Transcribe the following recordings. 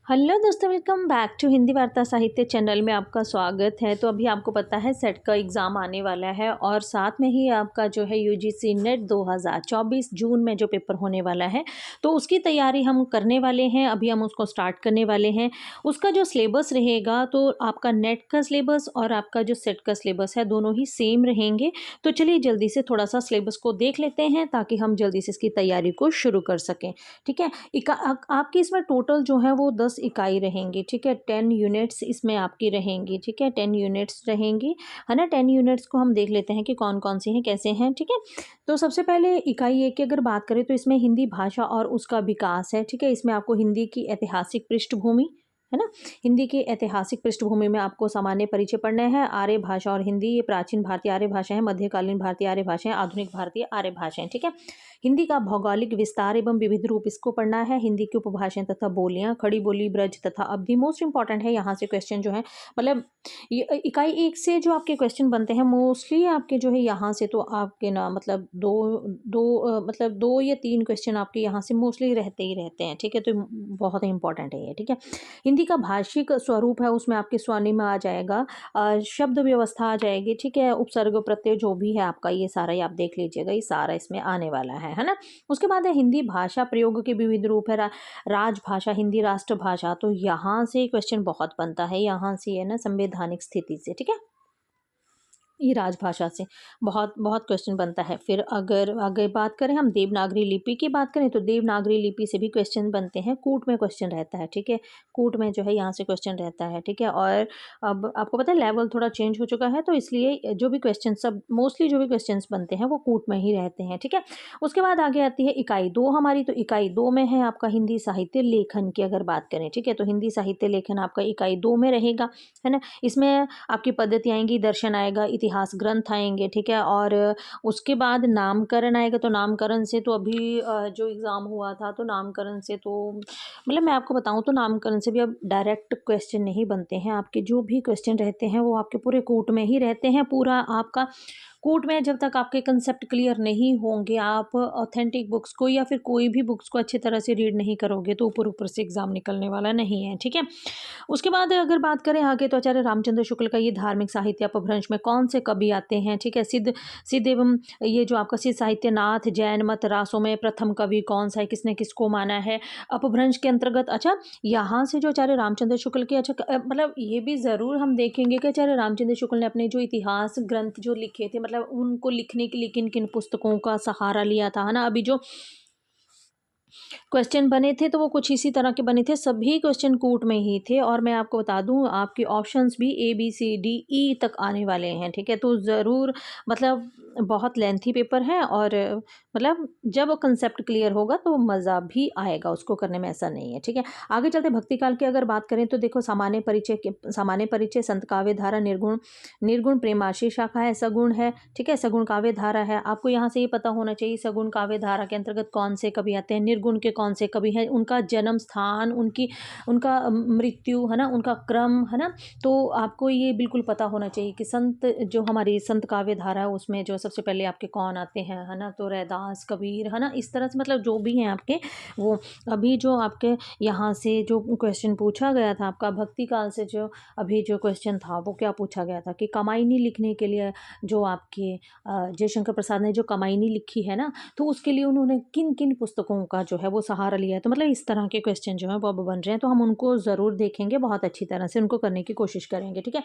Hello दोस्तों, welcome back to Hindi वार्ता साहित्य चैनल में आपका स्वागत है। तो अभी आपको पता है सेट का एग्ज़ाम आने वाला है और साथ में ही आपका जो है यूजीसी नेट 2024 जून में जो पेपर होने वाला है, तो उसकी तैयारी हम करने वाले हैं। अभी हम उसको स्टार्ट करने वाले हैं। उसका जो सिलेबस रहेगा, तो आपका नेट का सिलेबस और आपका जो सेट का सिलेबस है, दोनों ही सेम रहेंगे। तो चलिए जल्दी से थोड़ा सा सिलेबस को देख लेते हैं ताकि हम जल्दी से इसकी तैयारी को शुरू कर सकें। ठीक है। आपकी इसमें टोटल जो है वो 10 इकाई रहेंगी। ठीक है, 10 यूनिट्स इसमें आपकी रहेंगी। ठीक है, 10 यूनिट्स रहेंगी, है ना। 10 यूनिट्स को हम देख लेते हैं कि कौन कौन सी हैं, कैसे हैं। ठीक है, तो सबसे पहले इकाई एक की अगर बात करें तो इसमें हिंदी भाषा और उसका विकास है। ठीक है, इसमें आपको हिंदी की ऐतिहासिक पृष्ठभूमि, है ना। हिंदी की ऐतिहासिक पृष्ठभूमि में आपको सामान्य परिचय पढ़ना है। आर्य भाषा और हिंदी, ये प्राचीन भारतीय आर्य भाषा है, मध्यकालीन भारतीय आर्य भाषा है, आधुनिक भारतीय आर्य भाषा है। ठीक है, हिंदी का भौगोलिक विस्तार एवं विविध रूप इसको पढ़ना है। हिंदी की उपभाषाएं तथा बोलियां, खड़ी बोली, ब्रज तथा अवधि मोस्ट इंपॉर्टेंट है। यहाँ से क्वेश्चन जो है, मतलब ये इकाई एक से जो आपके क्वेश्चन बनते हैं मोस्टली आपके जो है यहाँ से, तो आपके ना मतलब दो दो मतलब 2 या 3 क्वेश्चन आपके यहाँ से मोस्टली रहते ही रहते हैं। ठीक है, तो बहुत ही इंपॉर्टेंट है ये। ठीक है, हिंदी का भाषिक स्वरूप है, उसमें आपके स्वनिम आ जाएगा, शब्द व्यवस्था आ जाएगी। ठीक है, उपसर्ग प्रत्यय जो भी है आपका, ये सारा ही आप देख लीजिएगा, ये सारा इसमें आने वाला है ना। उसके बाद है हिंदी भाषा प्रयोग के विविध रूप है। राजभाषा, हिंदी राष्ट्रभाषा, तो यहाँ से क्वेश्चन बहुत बनता है, यहाँ से है ना, संवैधानिक स्थिति से। ठीक है, ये राजभाषा से बहुत बहुत क्वेश्चन बनता है। फिर अगर आगे बात करें हम देवनागरी लिपि की बात करें, तो देवनागरी लिपि से भी क्वेश्चन बनते हैं। कूट में क्वेश्चन रहता है। ठीक है, कूट में जो है यहाँ से क्वेश्चन रहता है। ठीक है, और अब आपको पता है लेवल थोड़ा चेंज हो चुका है, तो इसलिए जो भी क्वेश्चन सब मोस्टली जो भी क्वेश्चन बनते हैं वो कूट में ही रहते हैं। ठीक है, उसके बाद आगे आती है इकाई 2 हमारी। तो इकाई 2 में है आपका हिंदी साहित्य लेखन की अगर बात करें। ठीक है, तो हिंदी साहित्य लेखन आपका इकाई 2 में रहेगा, है ना। इसमें आपकी पद्धति आएंगी, दर्शन आएगा, इतिहास ग्रंथ आएंगे। ठीक है, और उसके बाद नामकरण आएगा। तो नामकरण से तो अभी जो एग्ज़ाम हुआ था, तो नामकरण से तो मतलब मैं आपको बताऊं तो नामकरण से भी अब डायरेक्ट क्वेश्चन नहीं बनते हैं। आपके जो भी क्वेश्चन रहते हैं वो आपके पूरे कूट में ही रहते हैं। पूरा आपका कूट में जब तक आपके कंसेप्ट क्लियर नहीं होंगे, आप ऑथेंटिक बुक्स को या फिर कोई भी बुक्स को अच्छी तरह से रीड नहीं करोगे, तो ऊपर ऊपर से एग्जाम निकलने वाला नहीं है। ठीक है, उसके बाद अगर बात करें आगे, तो आचार्य रामचंद्र शुक्ल का ये धार्मिक साहित्य अपभ्रंश में कौन से कवि आते हैं। ठीक है, सिद्ध सिद्ध एवं ये जो आपका सिद्ध साहित्यनाथ जैन मत रासों में प्रथम कवि कौन सा है, किसने किसको माना है अपभ्रंश के अंतर्गत। अच्छा, यहाँ से जो आचार्य रामचंद्र शुक्ल के, अच्छा मतलब ये भी ज़रूर हम देखेंगे कि आचार्य रामचंद्र शुक्ल ने अपने जो इतिहास ग्रंथ जो लिखे थे, मतलब उनको लिखने के लिए किन किन पुस्तकों का सहारा लिया था, है ना। अभी जो क्वेश्चन बने थे तो वो कुछ इसी तरह के बने थे, सभी क्वेश्चन कूट में ही थे। और मैं आपको बता दूं आपके ऑप्शंस भी ABCDE तक आने वाले हैं। ठीक है, तो ज़रूर मतलब बहुत लेंथी पेपर है, और मतलब जब वो कंसेप्ट क्लियर होगा तो मज़ा भी आएगा उसको करने में, ऐसा नहीं है। ठीक है, आगे चलते भक्ति काल की अगर बात करें, तो देखो सामान्य परिचय, संत काव्य धारा, निर्गुण निर्गुण प्रेमाशी शाखा है, सगुण है। ठीक है, सगुण काव्य धारा है। आपको यहाँ से ये पता होना चाहिए सगुण काव्य धारा के अंतर्गत कौन से कवि आते हैं, निर्गुण के कौन से कवि हैं, उनका जन्म स्थान, उनका मृत्यु, है ना, उनका क्रम, है ना। तो आपको ये बिल्कुल पता होना चाहिए कि संत जो हमारी संत काव्य धारा है उसमें जो सबसे पहले आपके कौन आते हैं, है ना। तो रैदास, कबीर, है ना, इस तरह से मतलब जो भी हैं आपके वो। अभी जो आपके यहाँ से जो क्वेश्चन पूछा गया था आपका भक्ति काल से, जो अभी जो क्वेश्चन था वो क्या पूछा गया था कि कमाइनी लिखने के लिए जो आपके जयशंकर प्रसाद ने जो कमाइनी लिखी है ना, तो उसके लिए उन्होंने किन किन पुस्तकों का जो है वो सहारा लिया है। तो मतलब इस तरह के क्वेश्चन जो है वो अब बन रहे हैं, तो हम उनको ज़रूर देखेंगे, बहुत अच्छी तरह से उनको करने की कोशिश करेंगे। ठीक है,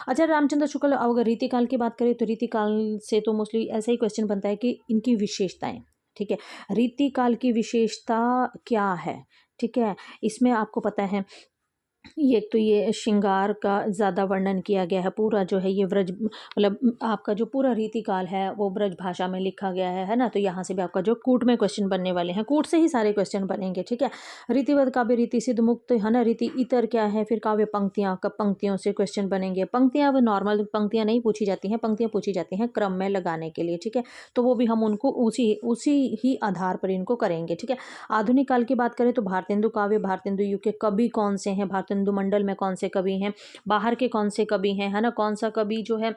अच्छा, रामचंद्र शुक्ल अगर रीतिकाल की बात करें, तो रीतिकाल से तो मोस्टली ऐसा ही क्वेश्चन बनता है कि इनकी विशेषताएं। ठीक है, रीतिकाल की विशेषता क्या है। ठीक है, इसमें आपको पता है ये तो ये श्रृंगार का ज़्यादा वर्णन किया गया है। पूरा जो है ये व्रज मतलब आपका जो पूरा रीतिकाल है वो ब्रज भाषा में लिखा गया है ना। तो यहाँ से भी आपका जो कूट में क्वेश्चन बनने वाले हैं, कूट से ही सारे क्वेश्चन बनेंगे। ठीक है, रीतिवत काव्य, रीति सिद्ध मुक्त, है ना, रीति इतर क्या है, फिर काव्य पंक्तियाँ, कब पंक्तियों से क्वेश्चन बनेंगे। पंक्तियाँ वो नॉर्मल पंक्तियाँ नहीं पूछी जाती हैं, पंक्तियाँ पूछी जाती हैं क्रम में लगाने के लिए। ठीक है, तो वो भी हम उनको उसी उसी ही आधार पर इनको करेंगे। ठीक है, आधुनिक काल की बात करें, तो भारतेंदु काव्य, भारतेंदु युग के कवि कौन से हैं, भारतेंदु भारतेंदु मंडल में कौन से कवि हैं, बाहर के कौन से कवि हैं, है ना, कौन सा कवि जो है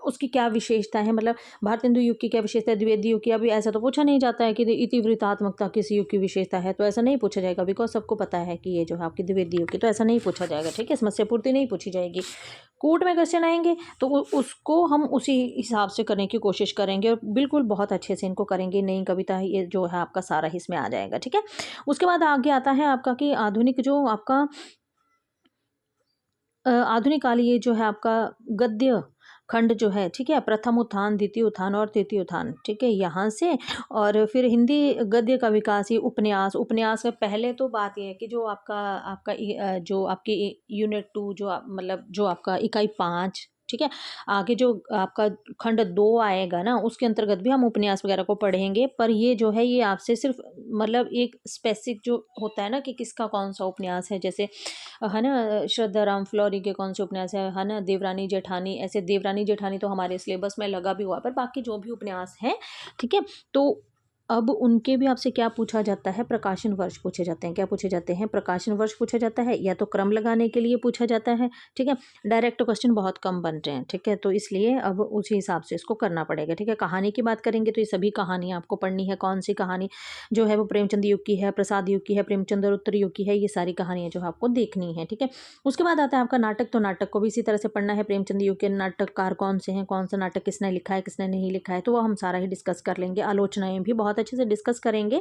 उसकी क्या विशेषता है, मतलब भारतेंदु युग की क्या विशेषता है, द्विवेदी युग की। अभी ऐसा तो पूछा नहीं जाता है कि इतिवृत्तात्मकता किस युग की विशेषता है, तो ऐसा नहीं पूछा जाएगा, बिकॉज सबको पता है कि ये जो है आपकी द्विवेदी युग की, तो ऐसा नहीं पूछा जाएगा। ठीक है, समस्या पूर्ति नहीं पूछी जाएगी। कोर्ट में क्वेश्चन आएंगे तो उसको हम उसी हिसाब से करने की कोशिश करेंगे और बिल्कुल बहुत अच्छे से इनको करेंगे। नई कविता ये जो है आपका सारा इसमें आ जाएगा। ठीक है, उसके बाद आगे आता है आपका कि आधुनिक जो आपका आधुनिक काल, ये जो है आपका गद्य खंड जो है, ठीक है, प्रथम उत्थान, द्वितीय उत्थान और तृतीय उत्थान, ठीक है, यहाँ से। और फिर हिंदी गद्य का विकास, ये उपन्यास, उपन्यास में पहले तो बात ये है कि जो आपका आपका जो आपकी यूनिट 2 जो मतलब जो आपका इकाई 5, ठीक है, आगे जो आपका खंड 2 आएगा ना, उसके अंतर्गत भी हम उपन्यास वगैरह को पढ़ेंगे। पर ये जो है ये आपसे सिर्फ मतलब एक स्पेसिफिक जो होता है ना कि किसका कौन सा उपन्यास है, जैसे है ना श्रद्धा राम फ्लोरी के कौन से उपन्यास है ना, देवरानी जेठानी, ऐसे देवरानी जेठानी तो हमारे सिलेबस में लगा भी हुआ, पर बाकी जो भी उपन्यास हैं, ठीक है, तो अब उनके भी आपसे क्या पूछा जाता है, प्रकाशन वर्ष पूछे जाते हैं। क्या पूछे जाते हैं, प्रकाशन वर्ष पूछा जाता है, या तो क्रम लगाने के लिए पूछा जाता है। ठीक है, डायरेक्ट क्वेश्चन बहुत कम बन रहे हैं। ठीक है, तो इसलिए अब उसी हिसाब से इसको करना पड़ेगा। ठीक है, कहानी की बात करेंगे तो ये सभी कहानियाँ आपको पढ़नी है। कौन सी कहानी जो है वो प्रेमचंद युग की है, प्रसाद युग की है, प्रेमचंद और उत्तर युग की है, ये सारी कहानियाँ जो है आपको देखनी है। ठीक है, उसके बाद आता है आपका नाटक, तो नाटक को भी इसी तरह से पढ़ना है। प्रेमचंद युग के नाटककार कौन से हैं, कौन सा नाटक किसने लिखा है, किसने नहीं लिखा है, तो वो हम सारा ही डिस्कस कर लेंगे। आलोचनाएं भी बहुत अच्छे से डिस्कस करेंगे।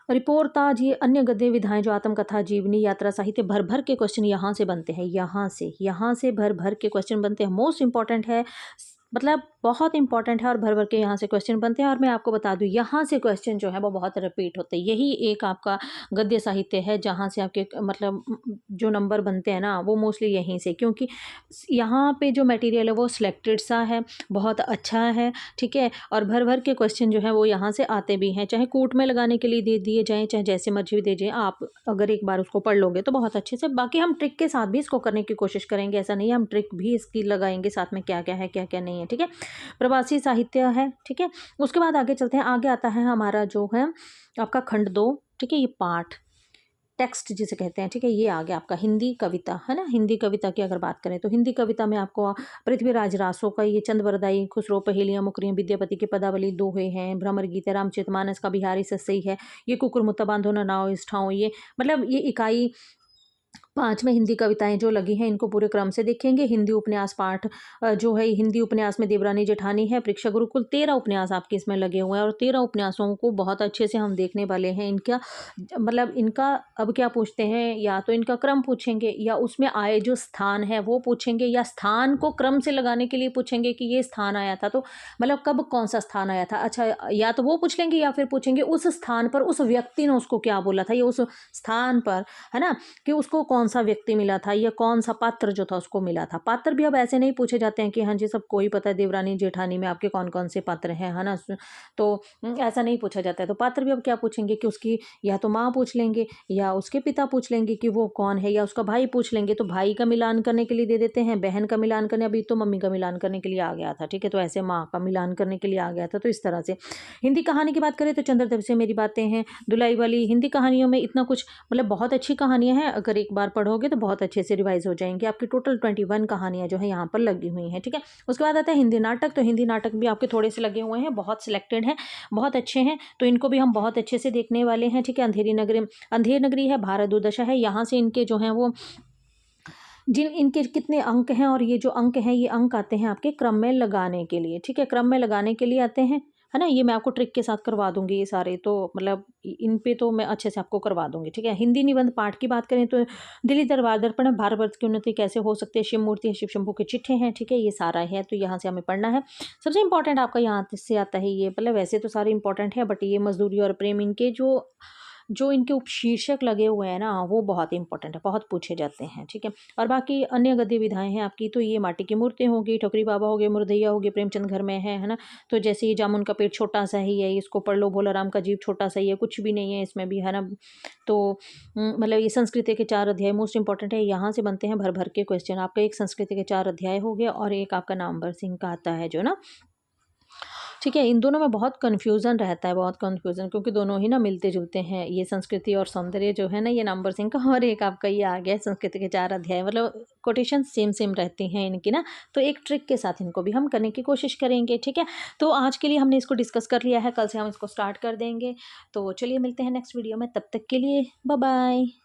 रिपोर्टाज, ये अन्य गद्य विधाएं जो आत्मकथा, जीवनी, यात्रा, साहित्य, भर भर के क्वेश्चन यहाँ से बनते हैं। यहाँ से भर भर के क्वेश्चन बनते हैं। मोस्ट इंपॉर्टेंट है, मतलब बहुत इंपॉर्टेंट है और भर भर के यहाँ से क्वेश्चन बनते हैं। और मैं आपको बता दूं, यहाँ से क्वेश्चन जो है वो बहुत रिपीट होते हैं। यही एक आपका गद्य साहित्य है जहाँ से आपके मतलब जो नंबर बनते हैं ना, वो मोस्टली यहीं से, क्योंकि यहाँ पे जो मटेरियल है वो सिलेक्टेड सा है, बहुत अच्छा है। ठीक है, और भर भर के क्वेश्चन जो है वो यहाँ से आते भी हैं, चाहे कोर्ट में लगाने के लिए दे दिए जाएँ, चाहे जैसे मर्जी दे जाएँ। आप अगर एक बार उसको पढ़ लोगे तो बहुत अच्छे से, बाकी हम ट्रिक के साथ भी इसको करने की कोशिश करेंगे। ऐसा नहीं है, हम ट्रिक भी इसकी लगाएंगे साथ में, क्या क्या है क्या क्या नहीं है। ठीक है, प्रवासी साहित्य है। ठीक है, उसके बाद आगे चलते हैं। आगे आता है हमारा जो है आपका खंड 2। ठीक है, ये पाठ टेक्स्ट जिसे कहते हैं। ठीक है, ये आ गया आपका हिंदी कविता, है ना। हिंदी कविता की अगर बात करें तो हिंदी कविता में आपको पृथ्वीराज रासो का ये चंद वरदाई, खुसरो, पहेलियां, मुकरियां, विद्यापति की पदावली, दोहे हैं, भ्रमर गीत है, रामचरितमानस का बिहारी सस्सई है, ये कुकुर मुत्ता बांधो न नाव इस ठाव, ये मतलब ये इकाई 5 में हिंदी कविताएं जो लगी हैं, इनको पूरे क्रम से देखेंगे। हिंदी उपन्यास पाठ जो है, हिंदी उपन्यास में देवरानी जेठानी है, परीक्षा गुरुकुल, 13 उपन्यास आपके इसमें लगे हुए हैं और 13 उपन्यासों को बहुत अच्छे से हम देखने वाले हैं। इनका मतलब इनका अब क्या पूछते हैं, या तो इनका क्रम पूछेंगे, या उसमें आए जो स्थान है वो पूछेंगे, या स्थान को क्रम से लगाने के लिए पूछेंगे कि ये स्थान आया था तो मतलब कब कौन सा स्थान आया था। अच्छा, या तो वो पूछ लेंगे, या फिर पूछेंगे उस स्थान पर उस व्यक्ति ने उसको क्या बोला था, या उस स्थान पर, है ना, कि उसको कौन सा व्यक्ति मिला था, या कौन सा पात्र जो था उसको मिला था। पात्र भी अब ऐसे नहीं पूछे जाते हैं कि हाँ जी सबको ही पता है देवरानी जेठानी में आपके कौन कौन से पात्र हैं, है ना, तो ऐसा नहीं पूछा जाता है। तो पात्र भी अब क्या पूछेंगे कि उसकी या तो माँ पूछ लेंगे, या उसके पिता पूछ लेंगे कि वो कौन है, या उसका भाई पूछ लेंगे, तो भाई का मिलान करने के लिए दे देते हैं, बहन का मिलान करने, अभी तो मम्मी का मिलान करने के लिए आ गया था। ठीक है, तो ऐसे माँ का मिलान करने के लिए आ गया था। तो इस तरह से हिंदी कहानी की बात करें तो चंद्रदेव से मेरी बातें हैं, दुलाई वाली, हिंदी कहानियों में इतना कुछ मतलब बहुत अच्छी कहानियां हैं। अगर एक बार पढ़ोगे तो बहुत अच्छे से रिवाइज हो जाएंगे। आपकी टोटल 21 कहानियां जो है यहाँ पर लगी हुई हैं। ठीक है, उसके बाद आता है हिंदी नाटक। तो हिंदी नाटक भी आपके थोड़े से लगे हुए हैं, बहुत सिलेक्टेड हैं, बहुत अच्छे हैं, तो इनको भी हम बहुत अच्छे से देखने वाले हैं। ठीक है, अंधेर नगरी है, भारत दुर्दशा है, यहाँ से इनके जो हैं वो जिन इनके कितने अंक हैं, और ये जो अंक हैं ये अंक आते हैं आपके क्रम में लगाने के लिए। ठीक है, क्रम में लगाने के लिए आते हैं, है ना। ये मैं आपको ट्रिक के साथ करवा दूंगी, ये सारे तो मतलब इन पे तो मैं अच्छे से आपको करवा दूंगी। ठीक है, हिंदी निबंध पाठ की बात करें तो दिल्ली दरबार दर्पण, भारत की उन्नति कैसे हो सकती है, शिव मूर्ति है, शिव शंभू के चिट्ठे हैं। ठीक है, ये सारा है, तो यहाँ से हमें पढ़ना है। सबसे इंपॉर्टेंट आपका यहाँ से आता है ये, मतलब वैसे तो सारे इंपॉर्टेंट है, बट ये मजदूरी और प्रेम, इनके जो इनके उपशीर्षक लगे हुए हैं ना, वो बहुत इंपॉर्टेंट है, बहुत पूछे जाते हैं। ठीक है, और बाकी अन्य गद्य विधाएं हैं आपकी, तो ये माटी की मूर्तें होगी, ठोकरी बाबा हो गए, मुरदैया हो गए, प्रेमचंद घर में है ना। तो जैसे ये जामुन का पेड़ छोटा सा ही है, इसको पढ़ लो, भोला राम का जीव छोटा सा ही है, कुछ भी नहीं है इसमें भी, है ना। तो मतलब ये संस्कृति के 4 अध्याय मोस्ट इंपॉर्टेंट है, यहाँ से बनते हैं भर भर के क्वेश्चन। आपका एक संस्कृति के 4 अध्याय हो गया, और एक आपका नामवर सिंह का आता है जो ना। ठीक है, इन दोनों में बहुत कन्फ्यूज़न रहता है, बहुत कन्फ्यूज़न, क्योंकि दोनों ही ना मिलते-जुलते हैं। ये संस्कृति और सौंदर्य जो है ना, ये नंबर सिंह का, और एक आपका ये आ गया है संस्कृति के 4 अध्याय, मतलब कोटेशन सेम-सेम रहती हैं इनकी ना। तो एक ट्रिक के साथ इनको भी हम करने की कोशिश करेंगे, ठीक है? तो आज के लिए हमने इसको डिस्कस कर लिया है, कल से हम इसको स्टार्ट कर देंगे। तो चलिए मिलते हैं नेक्स्ट वीडियो में, तब तक के लिए बाय-बाय।